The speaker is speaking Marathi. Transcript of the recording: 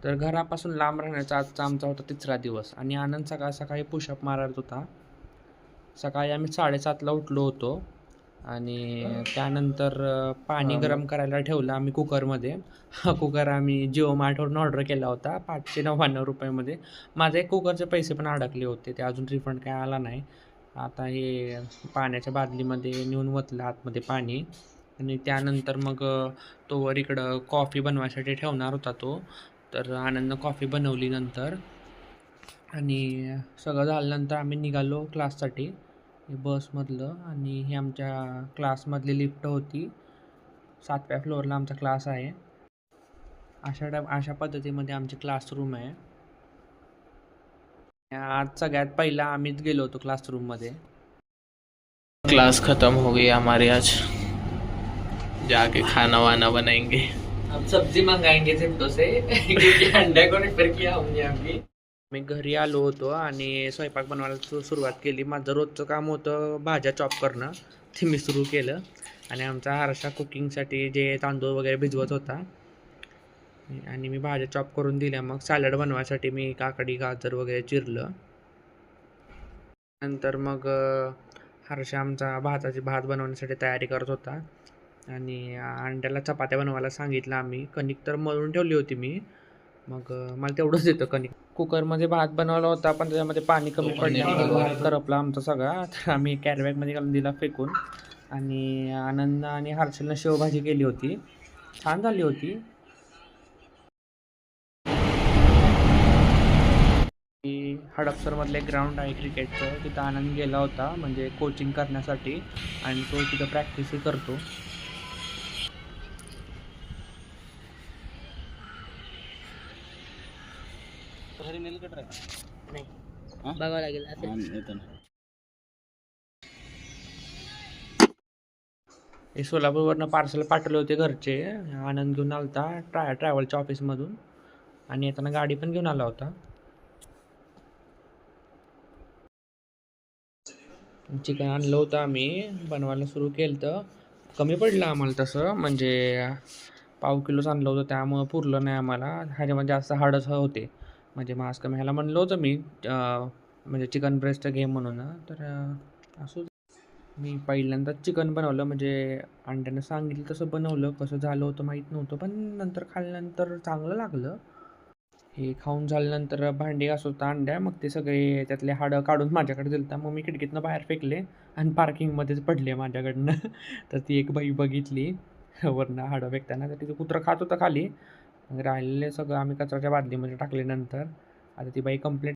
तर घरापासून लांब राहण्याचा आजचा आमचा होता तिसरा दिवस आणि आनंद सकाळ सकाळी पुशअप मारत होता. सकाळी आम्ही 7:30ला उठलो होतो आणि त्यानंतर पाणी गरम करायला ठेवलं आम्ही कुकरमध्ये. हा कुकर आम्ही जिओ मार्टवरून ऑर्डर केला होता ₹599 माझे एक कुकरचे पैसे पण अडकले होते, ते अजून रिफंड काय आला नाही. आता हे पाण्याच्या बादलीमध्ये नेऊन ओतलं आतमध्ये पाणी आणि त्यानंतर मग तोवर इकडं कॉफी बनवायसाठी ठेवणार होता तो. तर आनंदनं कॉफी बनवली नंतर आणि सगळं झाल्यानंतर आम्ही निघालो क्लाससाठी बसमधलं. आणि ही आमच्या क्लासमधली लिफ्ट होती. 7व्या फ्लोअरला आमचा क्लास आहे. अशा पद्धतीमध्ये आमची क्लासरूम आहे. आज सगळ्यात पहिला आम्हीच गेलो होतो क्लासरूममध्ये. क्लास खत्म हो गई हमारे आज, जाके खाना वाना बनाएंगे. अब सब्जी मंगाएंगे झेप्टो से क्योंकि अंडे को रेफर किया हमने अभी. मी घरी आलो होतो आणि स्वयंपाक बनवायला सुरुवात केली. माझं रोजचं काम होतं भाज्या चॉप करणं, ते मी सुरू केलं. आणि आमचा हर्षा कुकिंगसाठी जे तांदूळ वगैरे भिजवत होता आणि मी भाज्या चॉप करून दिल्या. मग सॅलड बनवायसाठी मी काकडी गाजर वगैरे चिरलं. नंतर मग हर्षा आमचा भात बनवण्यासाठी तयारी करत होता आणि अंड्याला चपात्या बनवायला सांगितलं आम्ही. कणिक तर मळून ठेवली होती मी. मग मला तेवढंच येतं कणिक. कुकरमध्ये भात बनवला होता पण त्याच्यामध्ये पाणी कमी पडल्यामुळे भात करपला आमचा सगळा. तर आम्ही कॅरीबॅगमध्ये घालून दिला फेकून. आणि आनंद आणि हर्षलनं शेवभाजी केली होती, छान झाली होती. हडपसरमधलं एक ग्राउंड आहे क्रिकेटचं, तिथं आनंद गेला होता म्हणजे कोचिंग करण्यासाठी आणि तो तिथं प्रॅक्टिसही करतो. बघावं लागेल. हे सोलापूरवरनं पार्सल पाठवले होते घरचे. आनंद घेऊन आला होता ट्रॅव्हलच्या ऑफिसमधून आणि येताना गाडी पण घेऊन आला होता. चिकन आणलं होतं आम्ही, बनवायला सुरू केलं तर कमी पडलं आम्हाला तसं. म्हणजे पाव किलोच आणलं होतं त्यामुळं पुरलं नाही आम्हाला. ह्याच्यामध्ये जास्त हाडच होते म्हणजे मांस कमी. ह्याला म्हणलं होतं मी म्हणजे चिकन ब्रेस्ट घे म्हणून. तर असं मी पहिल्यांदाच चिकन बनवलं म्हणजे अंड्यानं सांगितलं तसं बनवलं. कसं झालं होतं माहीत नव्हतं पण नंतर खाल्ल्यानंतर चांगलं लागलं. हे खाऊन झाल्यानंतर भांडी घासत होता अंड्या, मग ते सगळे त्यातले हाडं काढून माझ्याकडे दिलं. मग मी खिडकीतनं बाहेर फेकले आणि पार्किंगमध्येच पडले माझ्याकडनं. तर ती एक बाई बघितली वरनं हाडं फेकताना, तर तिचं कुत्रं खात होतं खाली. मग राहिलेले सगळं आम्ही कचऱ्याच्या बादलीमध्ये टाकले. नंतर आता ती बाई कंप्लेंट